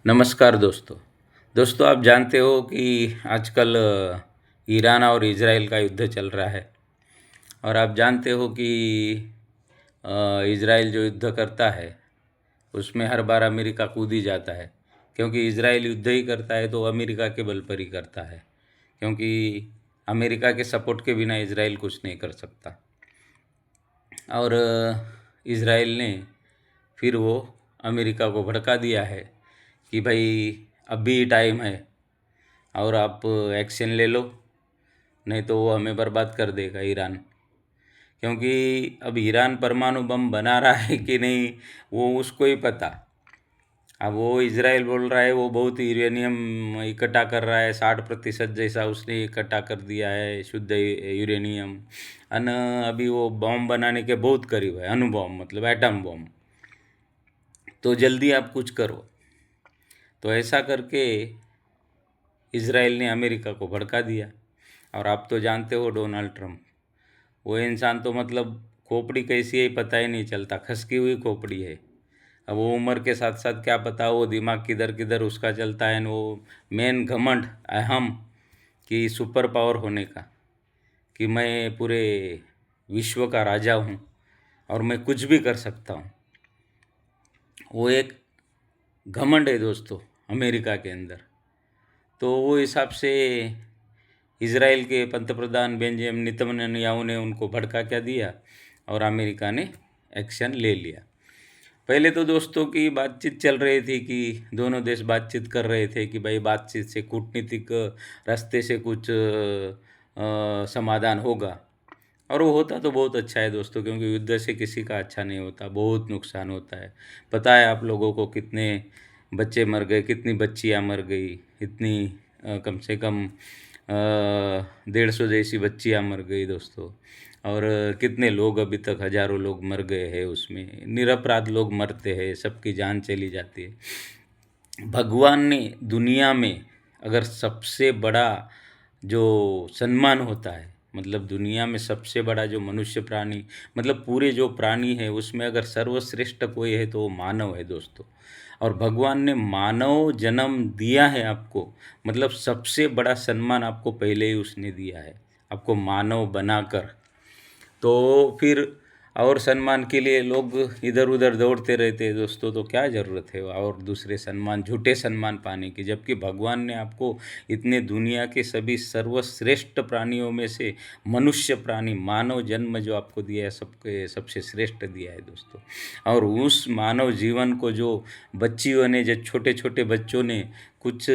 नमस्कार दोस्तों। दोस्तों आप जानते हो कि आजकल ईरान और इज़राइल का युद्ध चल रहा है और आप जानते हो कि इज़राइल जो युद्ध करता है उसमें हर बार अमेरिका कूद ही जाता है, क्योंकि इज़राइल युद्ध ही करता है तो अमेरिका के बल पर ही करता है, क्योंकि अमेरिका के सपोर्ट के बिना इज़राइल कुछ नहीं कर सकता। और इज़राइल ने फिर वो अमेरिका को भड़का दिया है कि भाई अभी टाइम है और आप एक्शन ले लो, नहीं तो वो हमें बर्बाद कर देगा ईरान। क्योंकि अब ईरान परमाणु बम बना रहा है कि नहीं वो उसको ही पता। अब वो इज़राइल बोल रहा है वो बहुत यूरेनियम इकट्ठा कर रहा है, 60% जैसा उसने इकट्ठा कर दिया है शुद्ध यूरेनियम। अन अभी वो बम बनाने के बहुत करीब है, अणु बम मतलब एटम बम। तो जल्दी आप कुछ करो। तो ऐसा करके इज़राइल ने अमेरिका को भड़का दिया। और आप तो जानते हो डोनाल्ड ट्रंप, वो इंसान तो मतलब खोपड़ी कैसी है पता ही नहीं चलता, खसकी हुई खोपड़ी है। अब वो उम्र के साथ साथ क्या पता वो दिमाग किधर किधर उसका चलता है। वो मेन घमंड अहम कि सुपर पावर होने का, कि मैं पूरे विश्व का राजा हूँ और मैं कुछ भी कर सकता हूँ, वो एक घमंड है दोस्तों अमेरिका के अंदर। तो वो हिसाब से इज़राइल के पंतप्रधान बेंजामिन नेतन्याहू ने उनको भड़का क्या दिया और अमेरिका ने एक्शन ले लिया। पहले तो दोस्तों की बातचीत चल रही थी कि दोनों देश बातचीत कर रहे थे कि भाई बातचीत से कूटनीतिक रास्ते से कुछ समाधान होगा। और वो होता तो बहुत अच्छा है दोस्तों, क्योंकि युद्ध से किसी का अच्छा नहीं होता, बहुत नुकसान होता है। पता है आप लोगों को कितने बच्चे मर गए, कितनी बच्चियां मर गई, इतनी कम से कम 150 जैसी बच्चियां मर गई दोस्तों। और कितने लोग अभी तक हजारों लोग मर गए हैं, उसमें निरपराध लोग मरते हैं, सबकी जान चली जाती है। भगवान ने दुनिया में अगर सबसे बड़ा जो सम्मान होता है, मतलब दुनिया में सबसे बड़ा जो मनुष्य प्राणी, मतलब पूरे जो प्राणी है उसमें अगर सर्वश्रेष्ठ कोई है तो वो मानव है दोस्तों। और भगवान ने मानव जन्म दिया है आपको, मतलब सबसे बड़ा सम्मान आपको पहले ही उसने दिया है, आपको मानव बनाकर। तो फिर और सम्मान के लिए लोग इधर उधर दौड़ते रहते हैं दोस्तों। तो क्या ज़रूरत है और दूसरे सम्मान, झूठे सम्मान पाने की, जबकि भगवान ने आपको इतने दुनिया के सभी सर्वश्रेष्ठ प्राणियों में से मनुष्य प्राणी मानव जन्म जो आपको दिया है सबके सबसे श्रेष्ठ दिया है दोस्तों। और उस मानव जीवन को जो बच्चियों ने, जो छोटे छोटे बच्चों ने कुछ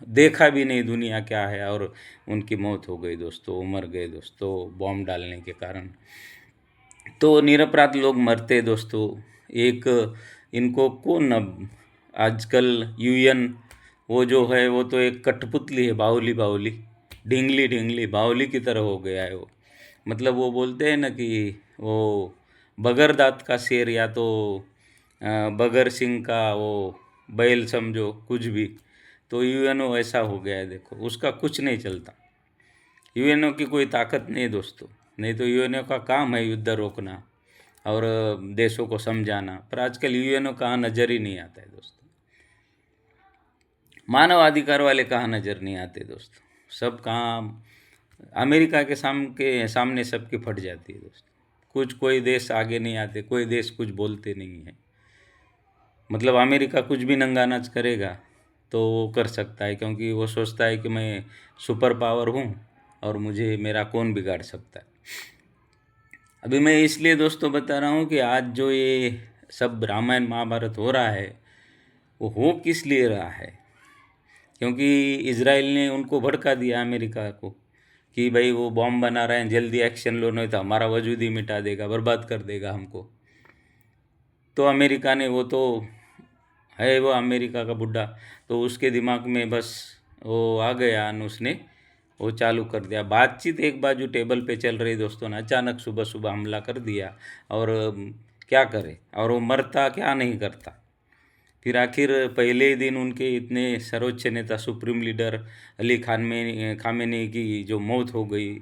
देखा भी नहीं दुनिया क्या है, और उनकी मौत हो गई दोस्तों, वो मर गए दोस्तों बॉम्ब डालने के कारण। तो निरपराध लोग मरते दोस्तों। एक इनको कौन अब आजकल यूएन वो जो है वो तो एक कठपुतली है, बाहुली बाहुली, ढींगली ढींगली बाहुली की तरह हो गया है वो। मतलब वो बोलते हैं ना कि वो बगर दांत का शेर, या तो बगर सिंह का वो बैल समझो कुछ भी। तो यूएनओ ऐसा हो गया है देखो, उसका कुछ नहीं चलता। यूएनओ की कोई ताकत नहीं है दोस्तों। नहीं तो यूएनओ का काम है युद्ध रोकना और देशों को समझाना, पर आजकल यूएनओ कहाँ नज़र ही नहीं आता है दोस्तों। मानव अधिकार वाले कहाँ नज़र नहीं आते दोस्तों। सब कहाँ अमेरिका के सामने सबकी फट जाती है दोस्तों। कुछ कोई देश आगे नहीं आते, कोई देश कुछ बोलते नहीं है। मतलब अमेरिका कुछ भी नंगानाच करेगा तो वो कर सकता है, क्योंकि वो सोचता है कि मैं सुपर पावर हूँ और मुझे मेरा कौन बिगाड़ सकता है। अभी मैं इसलिए दोस्तों बता रहा हूँ कि आज जो ये सब रामायण महाभारत हो रहा है वो हो किस लिए रहा है, क्योंकि इज़राइल ने उनको भड़का दिया अमेरिका को कि भाई वो बॉम्ब बना रहे हैं, जल्दी एक्शन लो नहीं तो हमारा वजूद ही मिटा देगा, बर्बाद कर देगा हमको। तो अमेरिका ने, वो तो है वो अमेरिका का बुड्ढा, तो उसके दिमाग में बस वो आ गया और उसने वो चालू कर दिया। बातचीत एक बाजू टेबल पे चल रही दोस्तों ने, अचानक सुबह सुबह हमला कर दिया। और क्या करे, और वो मरता क्या नहीं करता। फिर आखिर पहले ही दिन उनके इतने सर्वोच्च नेता सुप्रीम लीडर अली खामेनी की जो मौत हो गई,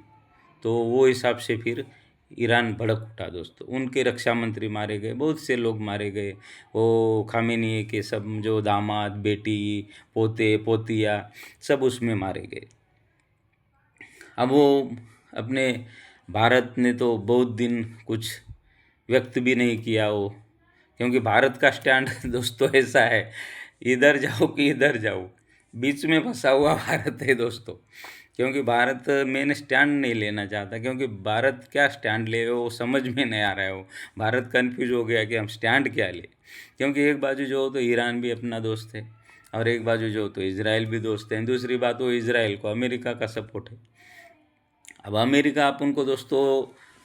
तो वो हिसाब से फिर ईरान भड़क उठा दोस्तों, उनके रक्षा मंत्री मारे गए, बहुत से लोग मारे गए, वो खामेनी के सब जो दामाद, बेटी, पोते पोतिया सब उसमें मारे गए। अब वो अपने भारत ने तो बहुत दिन कुछ व्यक्त भी नहीं किया वो, क्योंकि भारत का स्टैंड दोस्तों ऐसा है, इधर जाओ कि इधर जाओ, बीच में फंसा हुआ भारत है दोस्तों। क्योंकि भारत मेन स्टैंड नहीं लेना चाहता, क्योंकि भारत क्या स्टैंड ले वो समझ में नहीं आ रहा है। वो भारत कन्फ्यूज हो गया कि हम स्टैंड क्या ले, क्योंकि एक बाजू जो हो तो ईरान भी अपना दोस्त है, और एक बाजू जो हो तो इजराइल भी दोस्त है। दूसरी बात, वो इजराइल को अमेरिका का सपोर्ट है। अब अमेरिका अपन को दोस्तों,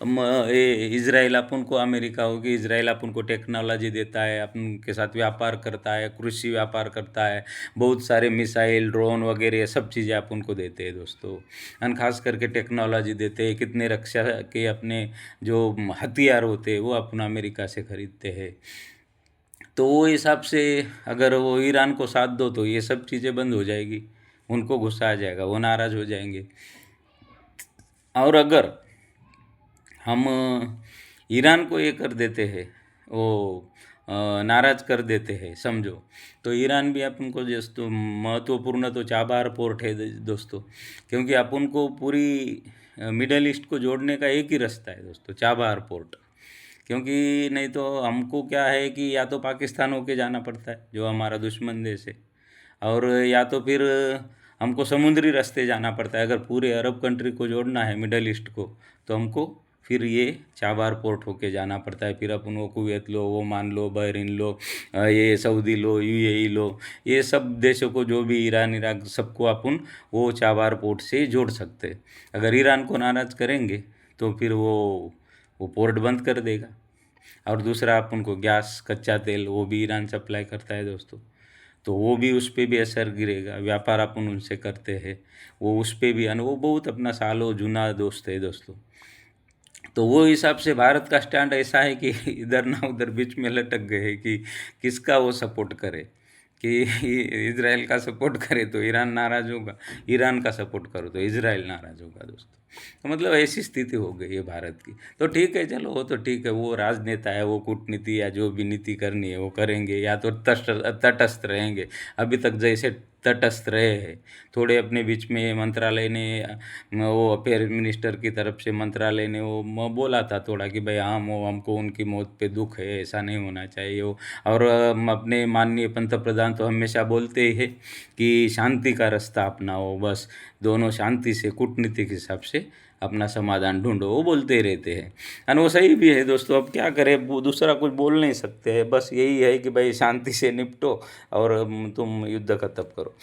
ये इजराइल अपन को, अमेरिका हो कि इजराइल अपन को टेक्नोलॉजी देता है, अपन के साथ व्यापार करता है, कृषि व्यापार करता है, बहुत सारे मिसाइल, ड्रोन वगैरह सब चीज़ें अपन को देते हैं दोस्तों। और खास करके टेक्नोलॉजी देते हैं, कितने रक्षा के अपने जो हथियार होते हैं वो अपन अमेरिका से खरीदते हैं। तो वो हिसाब से अगर वो ईरान को साथ दो तो ये सब चीज़ें बंद हो जाएगी, उनको गुस्सा आ जाएगा, वो नाराज़ हो जाएंगे। और अगर हम ईरान को ये कर देते हैं, वो नाराज़ कर देते हैं समझो, तो ईरान भी अपन को दोस्तों महत्वपूर्ण तो चाबहार पोर्ट है दोस्तों, क्योंकि अपन को पूरी मिडल ईस्ट को जोड़ने का एक ही रास्ता है दोस्तों, चाबहार पोर्ट। क्योंकि नहीं तो हमको क्या है कि या तो पाकिस्तान होके जाना पड़ता है जो हमारा दुश्मन देश है, और या तो फिर हमको समुद्री रास्ते जाना पड़ता है। अगर पूरे अरब कंट्री को जोड़ना है मिडल ईस्ट को, तो हमको फिर ये चाबार पोर्ट होके जाना पड़ता है। फिर अपन वो कुवैत लो, वो मान लो, बहरीन लो, ये सऊदी लो, यूएई लो, ये सब देशों को, जो भी ईरान इराक, सबको अपन वो चाबार पोर्ट से जोड़ सकते हैं। अगर ईरान को नाराज़ करेंगे तो फिर वो पोर्ट बंद कर देगा। और दूसरा, अपन को गैस, कच्चा तेल वो भी ईरान सप्लाई करता है दोस्तों, तो वो भी, उस पर भी असर गिरेगा। व्यापार अपन उनसे करते हैं, वो उस पर भी, वो बहुत अपना सालों जूना दोस्त है दोस्तों। तो वो हिसाब से भारत का स्टैंड ऐसा है कि इधर ना उधर बीच में लटक गए कि किसका वो सपोर्ट करे, कि इजराइल का सपोर्ट करे तो ईरान नाराज़ होगा, ईरान का सपोर्ट करो तो इजराइल नाराज़ होगा दोस्तों। तो मतलब ऐसी स्थिति हो गई है भारत की। तो ठीक है, चलो वो तो ठीक है, वो राजनेता है, वो कूटनीति या जो भी नीति करनी है वो करेंगे, या तो तटस्थ रहेंगे। अभी तक जैसे तटस्थ रहे हैं, थोड़े अपने बीच में मंत्रालय ने, वो अफेयर मिनिस्टर की तरफ से मंत्रालय ने वो बोला था थोड़ा कि भाई हाँ, वो हमको उनकी मौत पे दुख है, ऐसा नहीं होना चाहिए वो। और अपने माननीय पंतप्रधान तो हमेशा बोलते ही है कि शांति का रास्ता अपनाओ, बस दोनों शांति से, कूटनीतिक हिसाब से अपना समाधान ढूंढो, वो बोलते ही रहते हैं। और वो सही भी है दोस्तों, अब क्या करें, वो दूसरा कुछ बोल नहीं सकते हैं, बस यही है कि भाई शांति से निपटो और तुम युद्ध खत्म करो।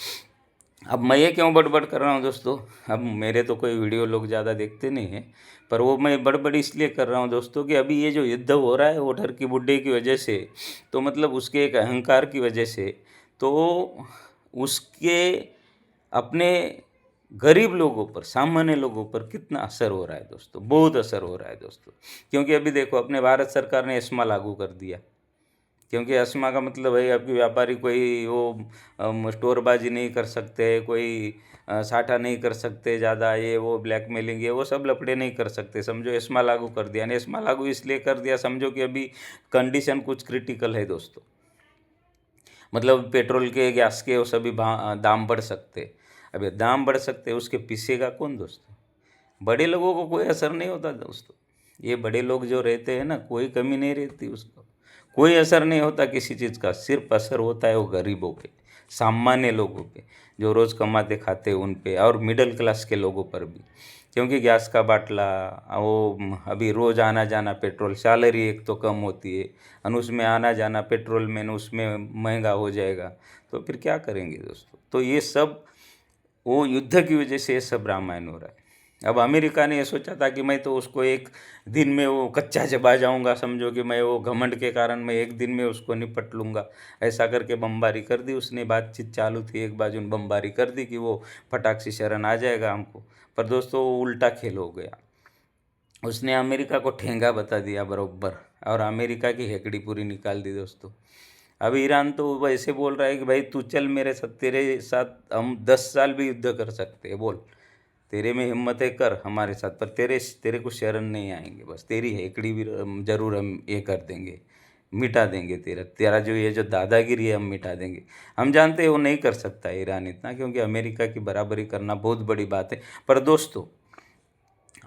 अब मैं ये क्यों बड़बड़ कर रहा हूँ दोस्तों, अब मेरे तो कोई वीडियो लोग ज़्यादा देखते नहीं हैं, पर वो मैं बड़बड़ इसलिए कर रहा हूँ दोस्तों कि अभी ये जो युद्ध हो रहा है वो डर की बुड्ढे की वजह से, तो मतलब उसके एक अहंकार की वजह से, तो उसके अपने गरीब लोगों पर, सामान्य लोगों पर कितना असर हो रहा है दोस्तों, बहुत असर हो रहा है दोस्तों। क्योंकि अभी देखो, अपने भारत सरकार ने एस्मा लागू कर दिया, क्योंकि एस्मा का मतलब है आपकी व्यापारी कोई वो स्टोरबाजी नहीं कर सकते, कोई साठा नहीं कर सकते ज़्यादा, ये वो ब्लैकमेलिंग, ये वो सब लफड़े नहीं कर सकते समझो। एस्मा लागू कर दिया, एस्मा लागू इसलिए कर दिया समझो कि अभी कंडीशन कुछ क्रिटिकल है दोस्तों, मतलब पेट्रोल के, गैस के, वो सभी दाम बढ़ सकते। अब ये दाम बढ़ सकते, उसके पीछेगा कौन दोस्तों? बड़े लोगों को कोई असर नहीं होता दोस्तों। ये बड़े लोग जो रहते हैं ना, कोई कमी नहीं रहती उसको, कोई असर नहीं होता किसी चीज़ का, सिर्फ असर होता है वो गरीबों पे, सामान्य लोगों पे, जो रोज़ कमाते खाते उन पे, और मिडिल क्लास के लोगों पर भी। क्योंकि गैस का बाटला, वो अभी रोज़ आना जाना पेट्रोल, सैलरी एक तो कम होती है, और उसमें आना जाना पेट्रोल में उसमें महंगा हो जाएगा, तो फिर क्या करेंगे दोस्तों? तो ये सब वो युद्ध की वजह से ये सब रामायण हो रहा है। अब अमेरिका ने ये सोचा था कि मैं तो उसको एक दिन में वो कच्चा चबा जाऊंगा, समझो कि मैं वो घमंड के कारण मैं एक दिन में उसको निपट लूँगा, ऐसा करके बमबारी कर दी उसने। बातचीत चालू थी, एक बाजू ने बमबारी कर दी कि वो फटाक से शरण आ जाएगा हमको, पर दोस्तों वो उल्टा खेल हो गया। उसने अमेरिका को ठेंगा बता दिया बरोबर, और अमेरिका की हेकड़ी पूरी निकाल दी दोस्तों। अब ईरान तो वैसे बोल रहा है कि भाई तू चल मेरे साथ, तेरे साथ हम 10 साल भी युद्ध कर सकते हैं, बोल। तेरे में हिम्मत है कर हमारे साथ, पर तेरे तेरे को शरण नहीं आएंगे, बस तेरी हेकड़ी भी जरूर हम ये कर देंगे, मिटा देंगे, तेरा तेरा जो ये जो दादागिरी है हम मिटा देंगे। हम जानते हैं वो नहीं कर सकता ईरान इतना, क्योंकि अमेरिका की बराबरी करना बहुत बड़ी बात है। पर दोस्तों,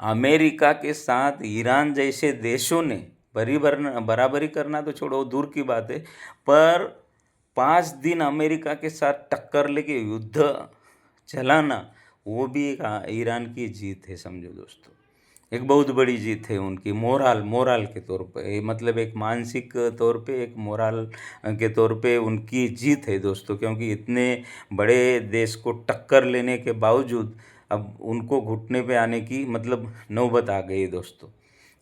अमेरिका के साथ ईरान जैसे देशों ने बराबरी करना तो छोड़ो, दूर की बात है, पर 5 दिन अमेरिका के साथ टक्कर लेके युद्ध चलाना, वो भी एक ईरान की जीत है, समझो दोस्तों। एक बहुत बड़ी जीत है उनकी, मोराल के तौर पे, मतलब एक मानसिक तौर पे, एक मोराल के तौर पे उनकी जीत है दोस्तों। क्योंकि इतने बड़े देश को टक्कर लेने के बावजूद अब उनको घुटने पे आने की मतलब नौबत आ गई है दोस्तों।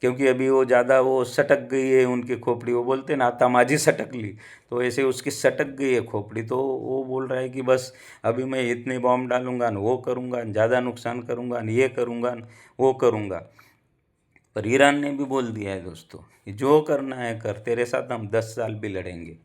क्योंकि अभी वो ज़्यादा वो सटक गई है उनकी खोपड़ी, वो बोलते हैं ना आतामाजी सटक ली, तो ऐसे उसकी सटक गई है खोपड़ी। तो वो बोल रहा है कि बस अभी मैं इतने बॉम्ब डालूंगा न, वो करूँगा, ज़्यादा नुकसान करूँगा न, ये करूँगा न, वो करूँगा। पर ईरान ने भी बोल दिया है दोस्तों कि जो करना है कर, तेरे साथ हम 10 साल भी लड़ेंगे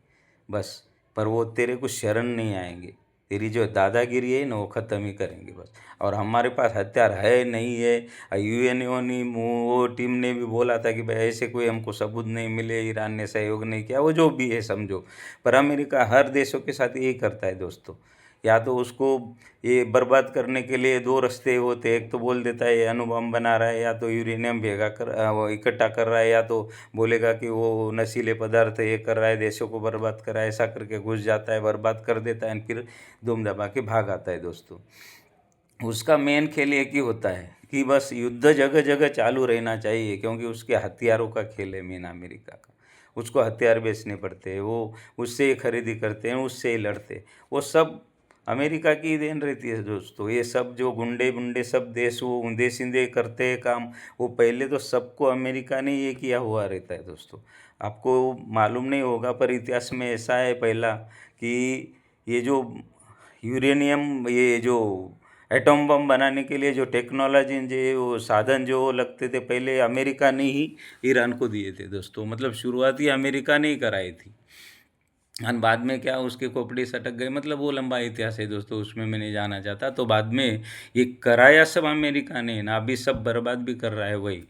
बस, पर वो तेरे को शरण नहीं आएंगे, तेरी जो दादागिरी है ना वो ख़त्म ही करेंगे बस। और हमारे पास हथियार है नहीं है, यूएनओ ने वो टीम ने भी बोला था कि भाई ऐसे कोई हमको सबूत नहीं मिले, ईरान ने सहयोग नहीं किया, वो जो भी है समझो। पर अमेरिका हर देशों के साथ यही करता है दोस्तों, या तो उसको ये बर्बाद करने के लिए दो रास्ते होते हैं, एक तो बोल देता है ये अणुबम बना रहा है, या तो यूरेनियम वो इकट्ठा कर रहा है, या तो बोलेगा कि वो नशीले पदार्थ ये कर रहा है, देशों को बर्बाद कर रहा है, ऐसा करके घुस जाता है, बर्बाद कर देता है, फिर दुम दबा के भाग आता है दोस्तों। उसका मेन खेल एक ही होता है कि बस युद्ध जगह जगह चालू रहना चाहिए, क्योंकि उसके हथियारों का खेल है मेन अमेरिका का। उसको हथियार बेचने पड़ते हैं, वो उससे ही खरीदी करते हैं, उससे ही लड़ते, वो सब अमेरिका की ही देन रहती है दोस्तों। ये सब जो गुंडे बुंडे सब देश वो ऊंधे सीधे करते हैं काम, वो पहले तो सबको अमेरिका ने ये किया हुआ रहता है दोस्तों। आपको मालूम नहीं होगा, पर इतिहास में ऐसा है पहला कि ये जो यूरेनियम, ये जो एटॉम बम बनाने के लिए जो टेक्नोलॉजी जो वो साधन जो लगते थे, पहले अमेरिका ने ही ईरान को दिए थे दोस्तों। मतलब शुरुआती अमेरिका ने ही कराई थी, और बाद में क्या उसकी खोपड़ी सटक गई, मतलब वो लंबा इतिहास है दोस्तों, उसमें मैं नहीं जाना चाहता। तो बाद में ये कराया सब अमेरिका ने ना, अभी सब बर्बाद भी कर रहा है वही,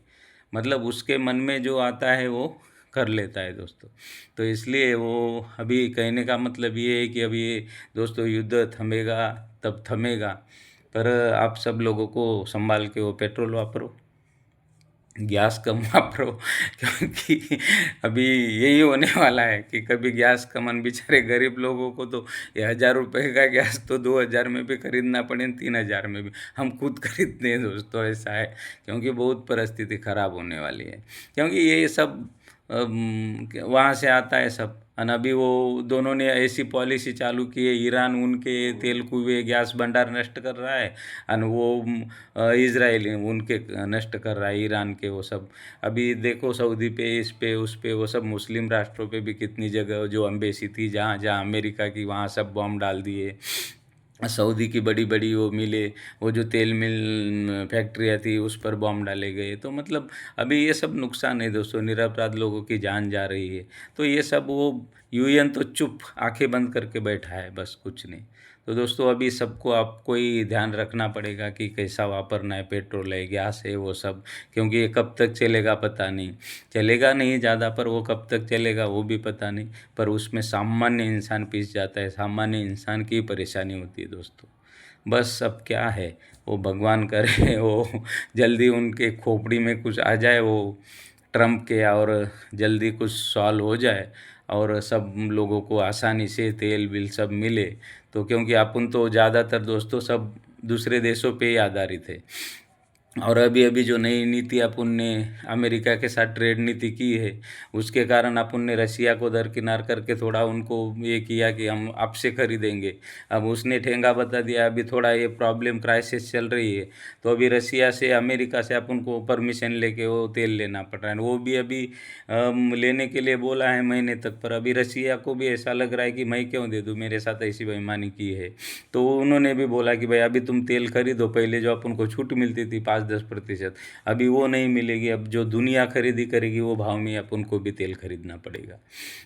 मतलब उसके मन में जो आता है वो कर लेता है दोस्तों। तो इसलिए वो अभी कहने का मतलब ये है कि अभी दोस्तों युद्ध थमेगा तब थमेगा, पर आप सब लोगों को संभाल के वो पेट्रोल वापरो, गैस कम वापरो, क्योंकि अभी यही होने वाला है कि कभी गैस कमन बेचारे गरीब लोगों को तो ये 1,000 रुपये का गैस तो 2,000 में भी खरीदना पड़े, 3,000 में भी हम खुद खरीदते हैं दोस्तों, ऐसा है। क्योंकि बहुत परिस्थिति ख़राब होने वाली है, क्योंकि ये सब वहाँ से आता है सब। और अभी वो दोनों ने ऐसी पॉलिसी चालू की है, ईरान उनके तेल कुएं गैस भंडार नष्ट कर रहा है, और वो इजराइल उनके नष्ट कर रहा है, ईरान के वो सब। अभी देखो सऊदी पे, इस पे उस पे, वो सब मुस्लिम राष्ट्रों पे भी कितनी जगह जो अम्बेसी थी जहाँ जहाँ अमेरिका की, वहाँ सब बॉम्ब डाल दिए। सऊदी की बड़ी बड़ी वो मिले, वो जो तेल मिल फैक्ट्रियाँ थी उस पर बॉम्ब डाले गए। तो मतलब अभी ये सब नुकसान है दोस्तों, निरपराध लोगों की जान जा रही है। तो ये सब वो यूएन तो चुप आंखें बंद करके बैठा है, बस कुछ नहीं। तो दोस्तों अभी सबको आपको ही ध्यान रखना पड़ेगा कि कैसा वापरना है, पेट्रोल है, गैस है, वो सब। क्योंकि ये कब तक चलेगा पता नहीं, चलेगा नहीं ज़्यादा, पर वो कब तक चलेगा वो भी पता नहीं। पर उसमें सामान्य इंसान पिस जाता है, सामान्य इंसान की परेशानी होती है दोस्तों। बस अब क्या है, वो भगवान करे वो जल्दी उनके खोपड़ी में कुछ आ जाए, वो ट्रम्प के, और जल्दी कुछ सॉल्व हो जाए, और सब लोगों को आसानी से तेल बिल सब मिले। तो क्योंकि अपन तो ज़्यादातर दोस्तों सब दूसरे देशों पे ही आधारित है। और अभी अभी जो नई नीति अपन ने अमेरिका के साथ ट्रेड नीति की है, उसके कारण अपन ने रसिया को दरकिनार करके थोड़ा उनको ये किया कि हम आपसे खरीदेंगे। अब उसने ठेंगा बता दिया, अभी थोड़ा ये प्रॉब्लम क्राइसिस चल रही है, तो अभी रसिया से अमेरिका से अपन को परमिशन लेके वो तेल लेना पड़ रहा है। वो भी अभी लेने के लिए बोला है महीने तक, पर अभी रसिया को भी ऐसा लग रहा है कि मैं क्यों दे दूँ, मेरे साथ ऐसी बेईमानी की है। तो उन्होंने भी बोला कि भाई अभी तुम तेल खरीदो, पहले जो अपन को छूट मिलती थी 5-10%। अभी वो नहीं मिलेगी, अब जो दुनिया खरीदी करेगी वो भाव में अपन को भी तेल खरीदना पड़ेगा।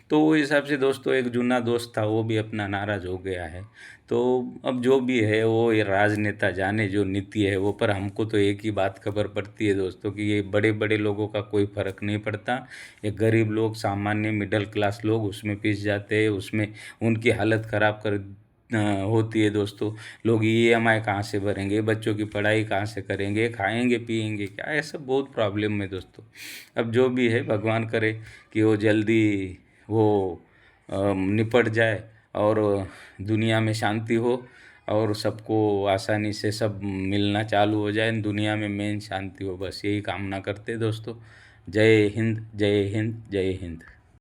तो वो हिसाब से दोस्तों एक जूना दोस्त था वो भी अपना नाराज़ हो गया है। तो अब जो भी है वो ये राजनेता जाने जो नीति है वो, पर हमको तो एक ही बात खबर पड़ती है दोस्तों कि ये बड़े-बड़े लोगों का कोई फ़र्क नहीं पड़ता। ये गरीब लोग, सामान्य मिडल क्लास लोग उसमें पिस जाते हैं, उसमें उनकी हालत ख़राब होती है दोस्तों। लोग ईएमआई कहाँ से भरेंगे, बच्चों की पढ़ाई कहाँ से करेंगे, खाएँगे-पिएँगे क्या? ये सब बहुत प्रॉब्लम है दोस्तों। अब जो भी है भगवान करे कि वो जल्दी वो निपट जाए और दुनिया में शांति हो और सबको आसानी से सब मिलना चालू हो जाए, दुनिया में मेन शांति हो, बस यही कामना करते हैं दोस्तों। जय हिंद, जय हिंद, जय हिंद।